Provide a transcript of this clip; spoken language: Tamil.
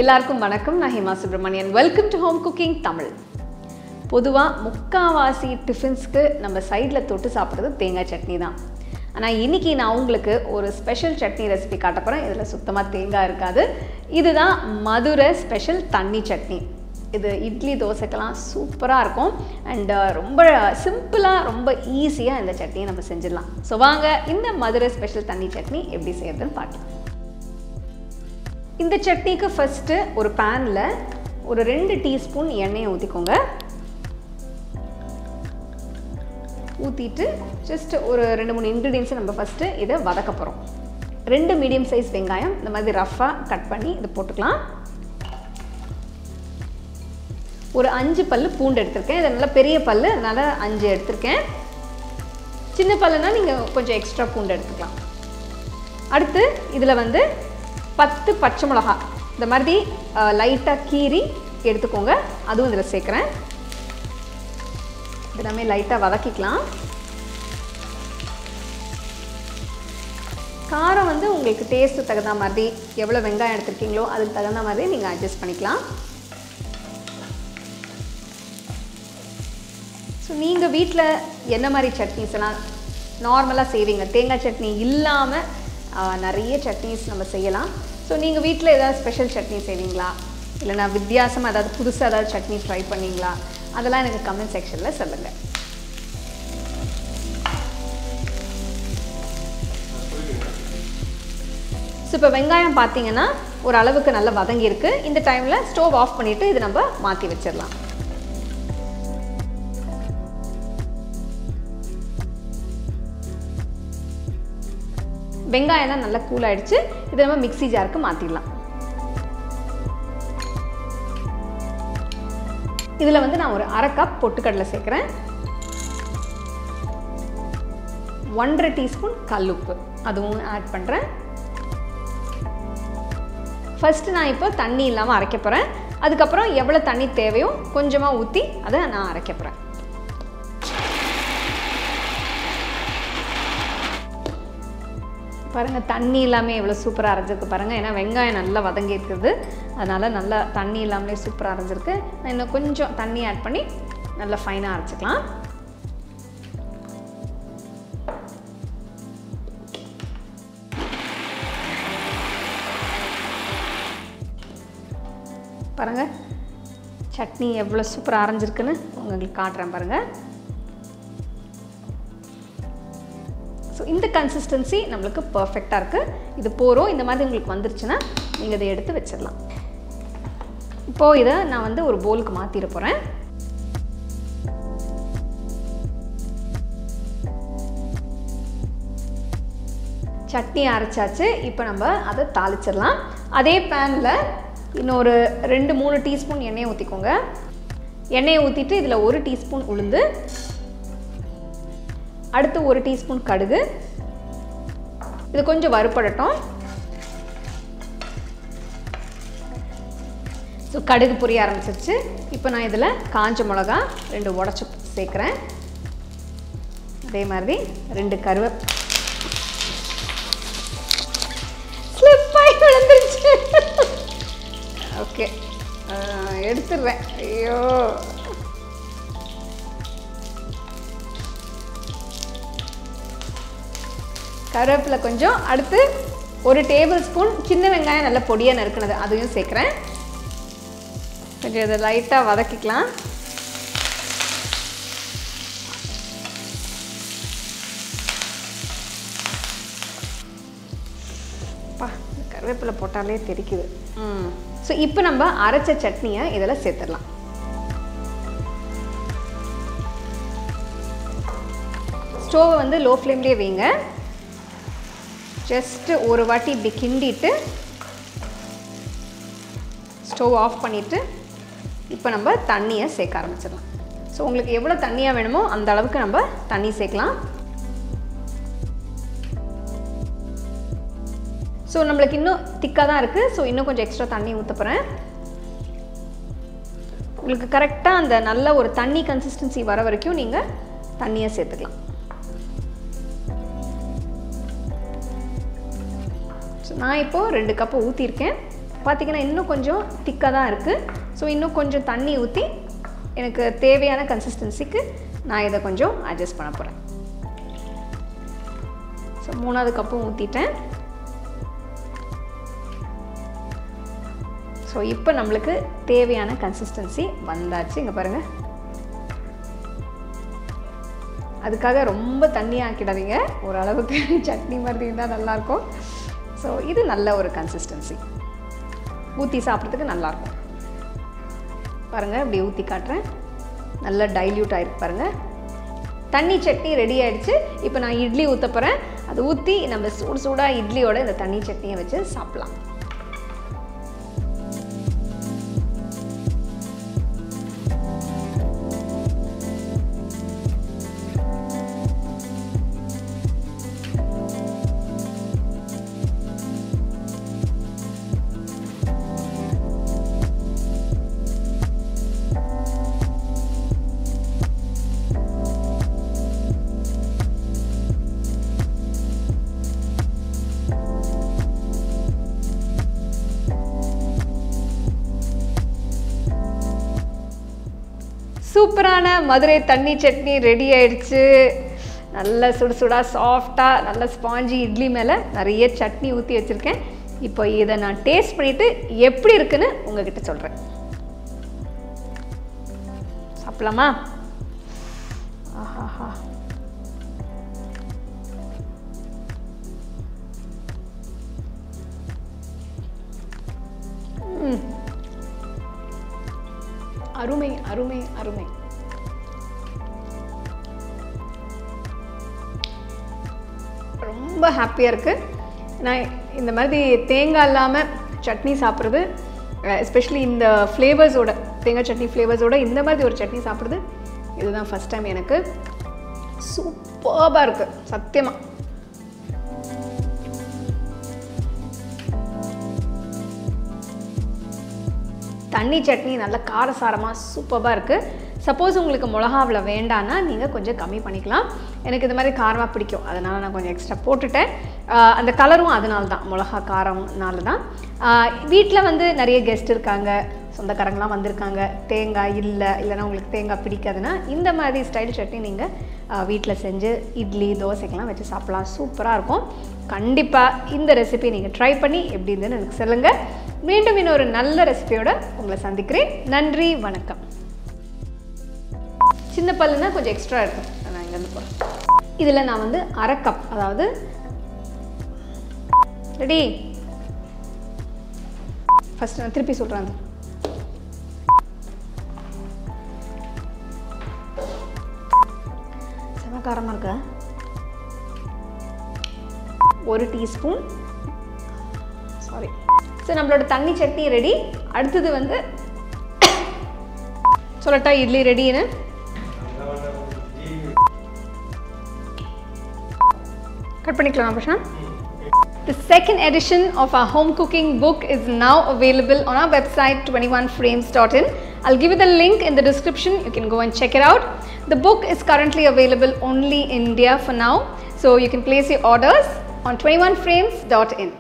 எல்லாருக்கும் வணக்கம். நான் Hema Subramanian. Welcome to home cooking Tamil. பொதுவாக முக்காவாசி டிஃபன்ஸ்க்கு நம்ம சைடில் தொட்டு சாப்பிட்றது தேங்காய் சட்னி தான். ஆனால் இன்றைக்கி நான் உங்களுக்கு ஒரு ஸ்பெஷல் சட்னி ரெசிபி காட்ட போகிறேன். இதில் சுத்தமாக தேங்காய் இருக்காது. இதுதான் மதுரை ஸ்பெஷல் தண்ணி சட்னி. இது இட்லி தோசைக்கெல்லாம் சூப்பராக இருக்கும் அண்ட் ரொம்ப சிம்பிளாக ரொம்ப ஈஸியாக இந்த சட்னியை நம்ம செஞ்சிடலாம். ஸோ வாங்க இந்த மதுரை ஸ்பெஷல் தண்ணி சட்னி எப்படி செய்யறதுன்னு பார்க்கலாம். இந்த சட்னிக்கு ஃபஸ்ட்டு ஒரு பேனில் ஒரு 2 டீஸ்பூன் எண்ணெயை ஊற்றிக்கோங்க. ஊற்றிட்டு ஜஸ்ட் ஒரு 2-3 இன்க்ரீடியன்ஸை நம்ம ஃபஸ்ட்டு இதை வதக்க போகிறோம். 2 மீடியம் சைஸ் வெங்காயம் இந்த மாதிரி ரஃப்பாக கட் பண்ணி இதை போட்டுக்கலாம். ஒரு 5 பல்லு பூண்டு எடுத்திருக்கேன். இது நல்லா பெரிய பல்லு, அதனால் 5 எடுத்திருக்கேன். சின்ன பல்லுனா நீங்கள் கொஞ்சம் எக்ஸ்ட்ரா பூண்டு எடுத்துக்கலாம். அடுத்து இதில் 10 பச்சை மிளகா இந்த மாதிரி லைட்டாக கீரி எடுத்துக்கோங்க. அதுவும் இதில் சேர்க்குறேன். இதெல்லாமே லைட்டாக வதக்கிக்கலாம். காரம் உங்களுக்கு டேஸ்ட்டு தகுந்த மாதிரி எவ்வளோ வெங்காயம் எடுத்துருக்கீங்களோ அதுக்கு தகுந்த மாதிரி நீங்கள் அட்ஜஸ்ட் பண்ணிக்கலாம். ஸோ நீங்கள் வீட்டில் என்ன மாதிரி சட்னிஸ் எல்லாம் நார்மலாக செய்வீங்க? தேங்காய் சட்னி இல்லாமல் நிறைய சட்னிஸ் நம்ம செய்யலாம். ஸோ நீங்கள் வீட்டில் ஏதாவது ஸ்பெஷல் சட்னி செய்வீங்களா, இல்லைனா வித்தியாசமாக ஏதாவது புதுசாக ஏதாவது சட்னி ட்ரை பண்ணிங்களா? அதெல்லாம் எனக்கு கமெண்ட் செக்ஷனில் சொல்லுங்கள். ஸோ இப்போ வெங்காயம் பார்த்தீங்கன்னா ஒரு அளவுக்கு நல்லா வதங்கியிருக்கு. இந்த டைமில் ஸ்டவ் ஆஃப் பண்ணிவிட்டு இது நம்ம மாற்றி வச்சிடலாம். வெங்காயம்லாம் நல்லா கூல் ஆகிடுச்சு. இதை நம்ம மிக்ஸி ஜாருக்கு மாற்றிடலாம். இதில் நான் ஒரு 1/2 கப் பொட்டுக்கடலை சேர்க்குறேன். 1/2 டீஸ்பூன் கல்லுப்பு அதுவும் ஆட் பண்ணுறேன். ஃபஸ்ட்டு நான் இப்போ தண்ணி இல்லாமல் அரைக்க போகிறேன். அதுக்கப்புறம் எவ்வளோ தண்ணி தேவையோ கொஞ்சமாக ஊற்றி அதை நான் அரைக்க போகிறேன். பாருங்கள், தண்ணி இல்லாமல் எவ்வளோ சூப்பராக அரைஞ்சிருக்கு பாருங்கள். ஏன்னா வெங்காயம் நல்லா வதங்கி இருக்குது, அதனால் நல்லா தண்ணி இல்லாமலே சூப்பராக அரைஞ்சிருக்கு. நான் இன்னும் கொஞ்சம் தண்ணி ஆட் பண்ணி நல்லா ஃபைனாக அரைச்சிக்கலாம். பாருங்கள் சட்னி எவ்வளோ சூப்பராக அரைஞ்சிருக்குன்னு உங்களுக்கு காட்டுறேன் பாருங்கள். ஸோ இந்த கன்சிஸ்டன்சி நம்மளுக்கு பர்ஃபெக்டாக இருக்குது. இது போகிறோம். இந்த மாதிரி உங்களுக்கு வந்துருச்சுன்னா நீங்கள் இதை எடுத்து வச்சிடலாம். இப்போது இதை நான் ஒரு பவுலுக்கு மாற்றிட போகிறேன். சட்னி அரைச்சாச்சு. இப்போ நம்ம அதை தாளிச்சிடலாம். அதே பேனில் இன்னொரு 2-3 டீஸ்பூன் எண்ணெயை ஊற்றிக்கோங்க. எண்ணெயை ஊற்றிட்டு இதில் 1 டீஸ்பூன் உளுந்து, அடுத்து 1 டீஸ்பூன் கடுகு. இது கொஞ்சம் வறுபடட்டும். ஸோ கடுகு பொரிய ஆரம்பிச்சிருச்சு. இப்போ நான் இதில் காஞ்ச மிளகா 2 உடச்சி சேர்க்குறேன். அதே மாதிரி 2 கருவேப்பிலை. ஸ்லிப்பாகி விழுந்துருச்சு. ஓகே, எடுத்துடுறேன். ஐயோ, கருவேப்பிலை கொஞ்சம். அடுத்து 1 டேபிள் ஸ்பூன் சின்ன வெங்காயம் நல்ல பொடியாக நறுக்குனது அதையும் சேர்க்குறேன். கொஞ்சம் இதை லைட்டாக வதக்கிக்கலாம். கருவேப்பிலை போட்டாலே தெரிக்குது. ஸோ இப்போ நம்ம அரைச்ச சட்னியை இதில் சேர்த்துடலாம். ஸ்டோவை லோ ஃப்ளேம்லேயே வைங்க. ஜஸ்ட்டு ஒரு வாட்டி இப்படி கிண்டிட்டு ஸ்டவ் ஆஃப் பண்ணிவிட்டு இப்போ நம்ம தண்ணியை சேர்க்க ஆரம்பிச்சிடலாம். ஸோ உங்களுக்கு எவ்வளோ தண்ணியாக வேணுமோ அந்த அளவுக்கு நம்ம தண்ணி சேர்க்கலாம். ஸோ நம்மளுக்கு இன்னும் திக்காக தான் இருக்குது. ஸோ இன்னும் கொஞ்சம் எக்ஸ்ட்ரா தண்ணி ஊற்ற போகிறேன். உங்களுக்கு கரெக்டாக அந்த நல்ல ஒரு தண்ணி கன்சிஸ்டன்சி வர வரைக்கும் நீங்கள் தண்ணியை சேர்த்துக்கலாம். ஸோ நான் இப்போது 2 கப்பு ஊற்றிருக்கேன். பார்த்தீங்கன்னா இன்னும் கொஞ்சம் திக்காக தான் இருக்குது. ஸோ இன்னும் கொஞ்சம் தண்ணி ஊற்றி எனக்கு தேவையான கன்சிஸ்டன்சிக்கு நான் இதை கொஞ்சம் அட்ஜஸ்ட் பண்ண போகிறேன். ஸோ 3வது கப்பும் ஊற்றிட்டேன். ஸோ இப்போ நம்மளுக்கு தேவையான கன்சிஸ்டன்சி வந்தாச்சு. இங்கே பாருங்கள், அதுக்காக ரொம்ப தண்ணி ஆக்கிடாதீங்க, ஓரளவுக்கு சட்னி மாதிரி இருந்தால் நல்லாயிருக்கும். ஸோ இது நல்ல ஒரு கன்சிஸ்டன்சி, ஊற்றி சாப்பிட்றதுக்கு நல்லாயிருக்கும். பாருங்கள், இப்படி ஊற்றி காட்டுறேன், நல்லா டைல்யூட் ஆகிருக்கு பாருங்கள். தண்ணி சட்னி ரெடி ஆகிடுச்சு. இப்போ நான் இட்லி ஊற்ற போகிறேன். அது ஊற்றி நம்ம சூடாக இட்லியோட இந்த தண்ணி சட்னியை வச்சு சாப்பிட்லாம். சூப்பரான மதுரை தண்ணி சட்னி ரெடி ஆயிடுச்சு. நல்ல சுடுசுடாக சாஃப்டாக நல்ல ஸ்பாஞ்சி இட்லி மேலே நிறைய சட்னி ஊற்றி வச்சுருக்கேன். இப்போ இதை நான் டேஸ்ட் பண்ணிவிட்டு எப்படி இருக்குன்னு உங்ககிட்ட சொல்கிறேன். சாப்பிடலாமா? ஆஹாஹா, அருமை அருமை அருமை. ரொம்ப ஹாப்பியாக இருக்குது. நான் இந்த மாதிரி தேங்காய் இல்லாமல் சட்னி சாப்பிட்றது, எஸ்பெஷலி இந்த ஃப்ளேவர்ஸோட, தேங்காய் சட்னி ஃப்ளேவர்ஸோட இந்த மாதிரி ஒரு சட்னி சாப்பிட்றது இதுதான் ஃபஸ்ட் டைம் எனக்கு. சூப்பராக இருக்குது சத்தியமாக. தண்ணி சட்னி நல்ல காரசாரமாக சூப்பராக இருக்குது. சப்போஸ் உங்களுக்கு மிளகாவில் வேண்டான்னா நீங்கள் கொஞ்சம் கம்மி பண்ணிக்கலாம். எனக்கு இந்த மாதிரி காரமாக பிடிக்கும், அதனால் நான் கொஞ்சம் எக்ஸ்ட்ரா போட்டுட்டேன். அந்த கலரும் அதனால தான், மிளகா காரம்னால தான். வீட்டில் வந்து நிறைய கெஸ்ட் இருக்காங்க, சொந்தக்காரங்களாம் வந்திருக்காங்க, தேங்காய் இல்லைன்னா உங்களுக்கு தேங்காய் பிடிக்காதுன்னா இந்த மாதிரி ஸ்டைல் சட்னி நீங்கள் வீட்டில் செஞ்சு இட்லி தோசைக்கெல்லாம் வச்சு சாப்பிட்லாம். சூப்பராக இருக்கும். கண்டிப்பாக இந்த ரெசிபி நீங்கள் ட்ரை பண்ணி எப்படி இருந்துன்னு எனக்கு சொல்லுங்கள். மீண்டும் இன்னொரு நல்ல ரெசிபியோட உங்களை சந்திக்கிறேன். நன்றி, வணக்கம். சின்ன பல்லுனா கொஞ்சம் எக்ஸ்ட்ரா இருக்கும், நான் இங்கேருந்து போகிறேன். இதில் நான் வந்து 1/2 கப், அதாவது ரெடி. ஃபஸ்ட் நான் திருப்பி சொல்கிறேன். செம காரமாக இருக்கா? 1 டீஸ்பூன், சாரி. ஸோ நம்மளோட தண்ணி சட்னி ரெடி. அடுத்தது வந்து சொல்லட்டா இட்லி ரெடின்னு. கட் பண்ணிக்கலாம் Prashanth. The second edition of our home cooking book is now available on our website 21frames.in. I'll give you the link in the description. You can go and check it out. The book is currently available only in India for now, so you can place your orders on 21frames.in.